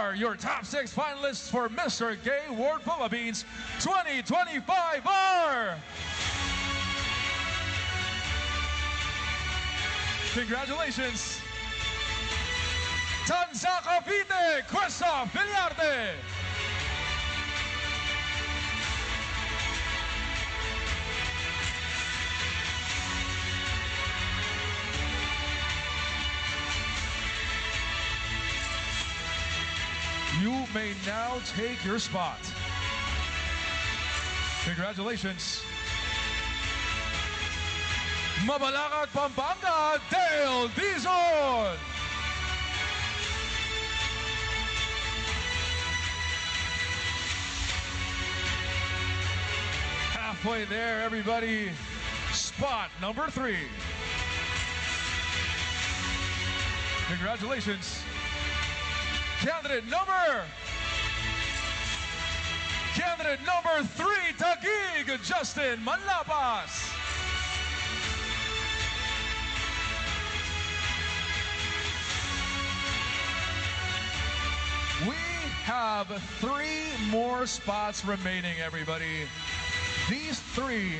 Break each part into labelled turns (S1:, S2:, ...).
S1: are your top 6 finalists for Mr. Gay World Philippines 2025 are... Congratulations! Tanza Cavite, Christoph Villarde. You may now take your spot. Congratulations. Mabalacat, Pampanga, Dale Dizon. Halfway there, everybody. Spot number 3. Congratulations. Candidate number 3, Taguig, Justin Manlapas. We have 3 more spots remaining, everybody. These 3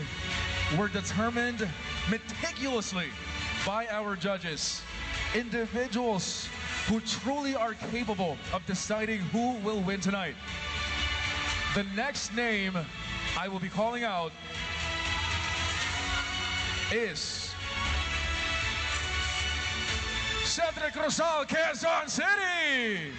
S1: were determined meticulously by our judges. Individuals who truly are capable of deciding who will win tonight. The next name I will be calling out is Cedric Rosal, Quezon City.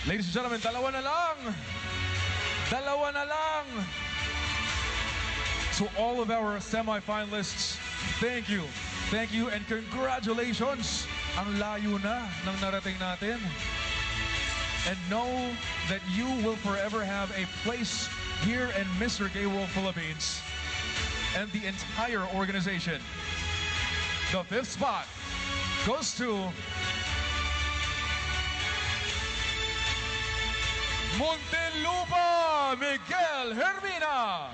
S1: Ladies and gentlemen, dalawa na lang. Dalawa na lang. To all of our semi-finalists, thank you. Thank you and congratulations. Ang layo na ng narating natin. And know that you will forever have a place here in Mr. Gay World Philippines and the entire organization. The 5th spot goes to Muntinlupa, Miguel Hermina.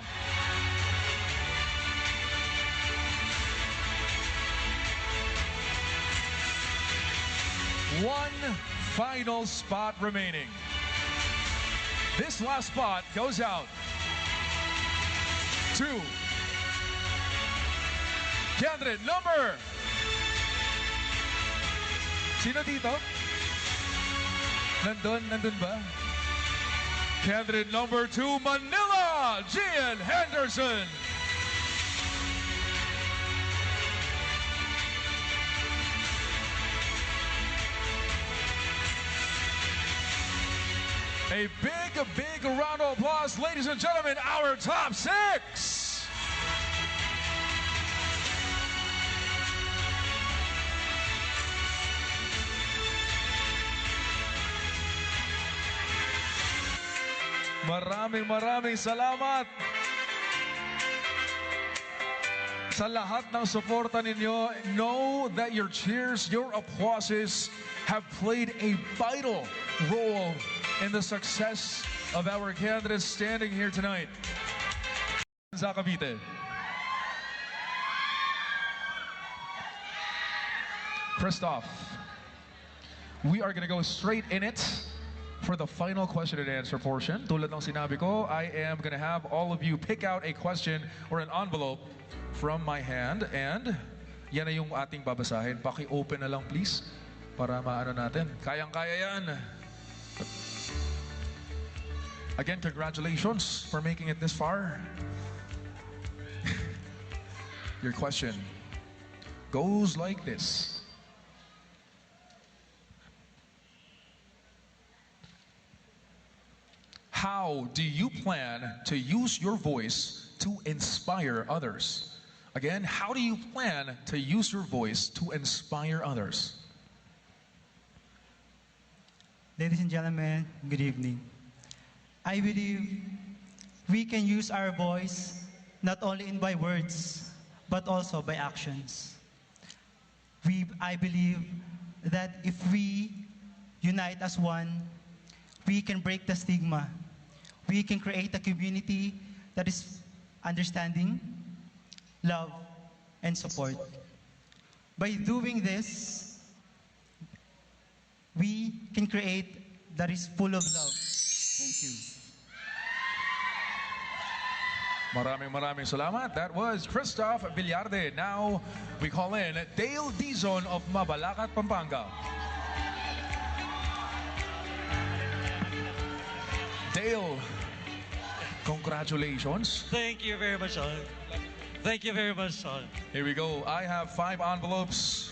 S1: One final spot remaining. This last spot goes out to candidate number... Sino dito? Nandun ba? Candidate number 2, Manila, Gian Henderson. A big round of applause, ladies and gentlemen, our top 6. Maraming salamat sa lahat ng suporta ninyo. Know that your cheers, your applauses have played a vital role in the success of our candidates standing here tonight. Cavite. Christoph, we are going to go straight in it for the final question and answer portion. Tulad ng sinabi ko, I am going to have all of you pick out a question or an envelope from my hand, and yan na yung ating babasahin. Paki-open na lang please para maano natin. Kayang-kaya yan. Again, congratulations for making it this far. Your question goes like this. How do you plan to use your voice to inspire others? Again, how do you plan to use your voice to inspire others?
S2: Ladies and gentlemen, good evening. I believe we can use our voice not only by words, but also by actions. I believe that if we unite as one, we can break the stigma. We can create a community that is understanding, love, and support. By doing this, we can create that is full of love. Thank you.
S1: Maraming salamat. That was Christoph Villarde. Now we call in Dale Dizon of Mabalacat, Pampanga. Dale, congratulations.
S3: Thank you very much, Sean. Thank you very much, Sean.
S1: Here we go. I have 5 envelopes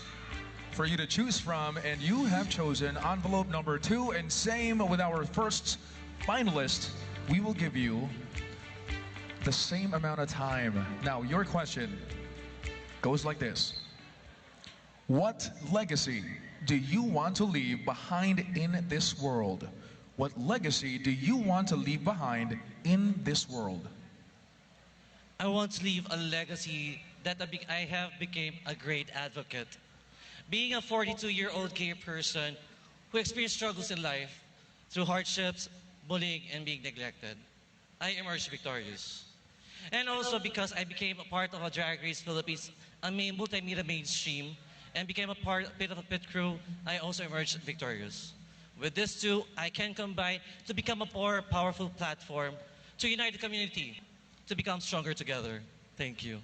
S1: for you to choose from, and you have chosen envelope number 2. And same with our first finalist, we will give you the same amount of time. Now, your question goes like this. What legacy do you want to leave behind in this world? What legacy do you want to leave behind in this world?
S3: I want to leave a legacy that I have become a great advocate. Being a 42-year-old gay person who experienced struggles in life through hardships, bullying, and being neglected, I emerged victorious. And also because I became a part of a Drag Race Philippines, a multimedia mainstream, and became a bit of a pit crew, I also emerged victorious. With this too, I can combine to become a more powerful platform to unite the community, to become stronger together. Thank you.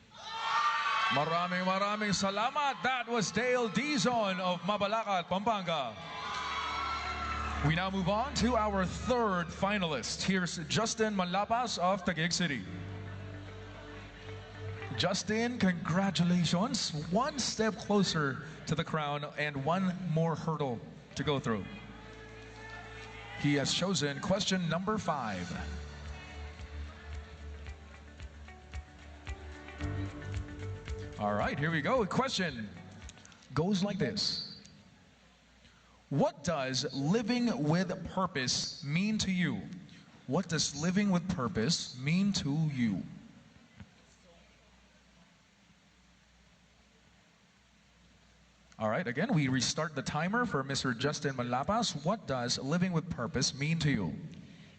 S1: Maraming salamat. That was Dale Dizon of Mabalacat, Pampanga. We now move on to our third finalist. Here's Justin Malapas of Taguig City. Justin, congratulations. One step closer to the crown and one more hurdle to go through. He has chosen question number 5. All right, here we go. Question goes like this. What does living with purpose mean to you? What does living with purpose mean to you? All right, again, we restart the timer for Mr. Justin Malapas. What does living with purpose mean to you?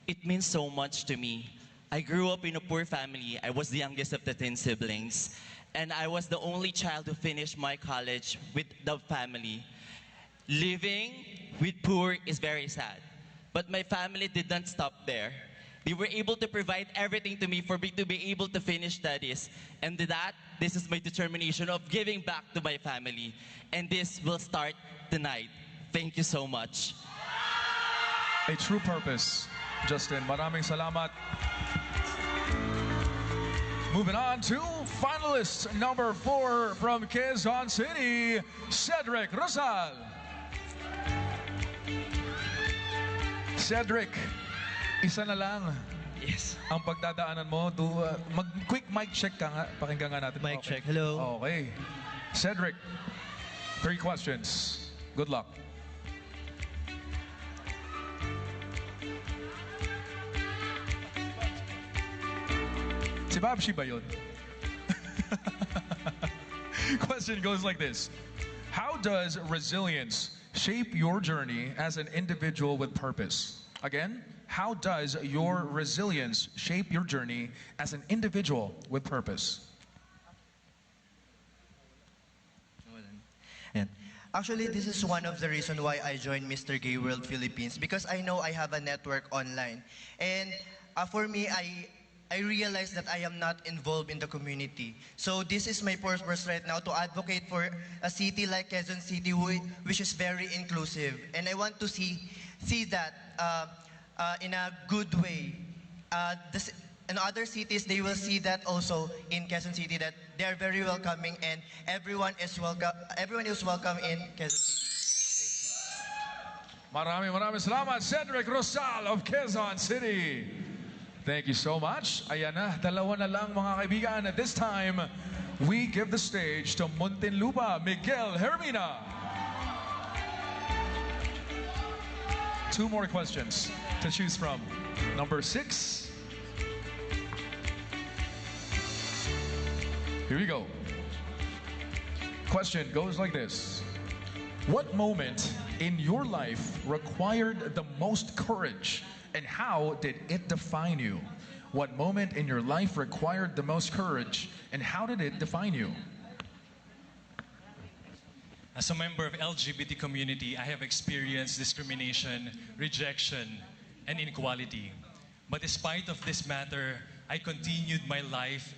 S4: It means so much to me. I grew up in a poor family. I was the youngest of the 10 siblings. And I was the only child to finish my college with the family. Living with poor is very sad. But my family did not stop there. They were able to provide everything to me for me to be able to finish studies. And with that, this is my determination of giving back to my family. And this will start tonight. Thank you so much.
S1: A true purpose. Justin, maraming salamat. Moving on to finalist number 4 from Quezon City, Cedric Rosal. Cedric, isa na lang
S4: Yes.
S1: ang pagdadaanan mo. Quick mic check ka nga. Pakinggan nga natin.
S3: Mic
S1: Okay.
S3: check. Hello.
S1: Okay. Cedric, 3 questions. Good luck. Si Babshi ba yun? Question goes like this. How does resilience shape your journey as an individual with purpose? Again, how does your resilience shape your journey as an individual with purpose?
S5: Actually, this is one of the reasons why I joined Mr. Gay World Philippines, because I know I have a network online. And for me, I realized that I am not involved in the community. So this is my purpose right now, to advocate for a city like Quezon City, which is very inclusive. And I want to see that in a good way. In other cities, they will see that also in Quezon City, that they are very welcoming and everyone is welcome. Everyone is welcome in Quezon City.
S1: Maraming salamat, Cedric Rosal of Quezon City. Thank you so much. Ayan na, dalawa na lang mga kaibigan. At this time, we give the stage to Muntinlupa, Miguel Hermina. 2 more questions to choose from. Number 6. Here we go. Question goes like this. What moment in your life required the most courage, and how did it define you? What moment in your life required the most courage, and how did it define you?
S6: As a member of LGBT community, I have experienced discrimination, rejection, and inequality. But despite of this matter, I continued my life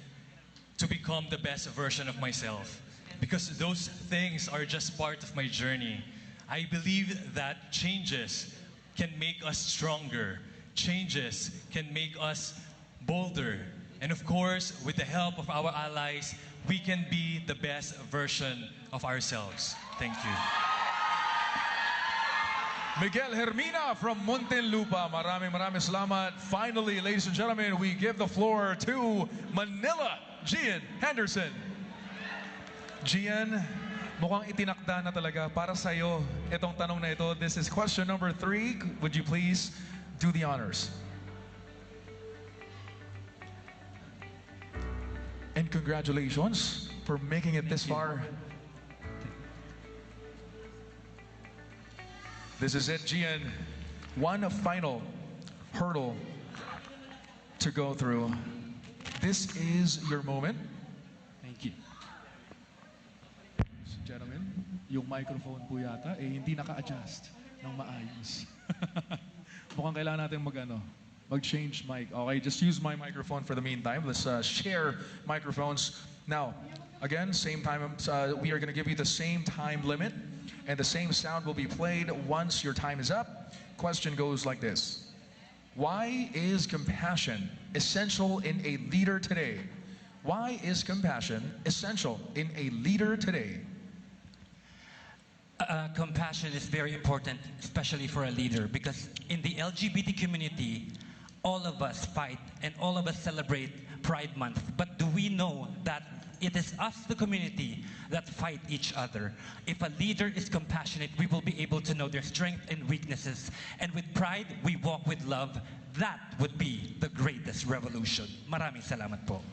S6: to become the best version of myself. Because those things are just part of my journey. I believe that changes can make us stronger. Changes can make us bolder. And of course, with the help of our allies, we can be the best version of ourselves. Thank you.
S1: Miguel Hermina from Muntinlupa. Maraming salamat. Finally, ladies and gentlemen, we give the floor to Manila, Gian Henderson. Gian, mukhang itinakda na talaga para sa'yo itong tanong na ito. This is question number 3. Would you please do the honors? And congratulations for making it this far. This is it, Gian. One final hurdle to go through. This is your moment.
S7: Thank you. Ladies and gentlemen, yung microphone po yata hindi naka-adjust ng maayos.
S1: Mukhang kailangan natin mag-change mic. Okay, just use my microphone for the meantime. Let's share microphones. Now, again, same time. We are going to give you the same time limit, and the same sound will be played once your time is up. Question goes like this. Why is compassion essential in a leader today? Why is compassion essential in a leader today?
S8: Compassion is very important, especially for a leader, because in the LGBT community, all of us fight and all of us celebrate Pride Month. But do we know that it is us, the community, that fight each other? If a leader is compassionate, we will be able to know their strengths and weaknesses. And with pride, we walk with love. That would be the greatest revolution. Maraming salamat po.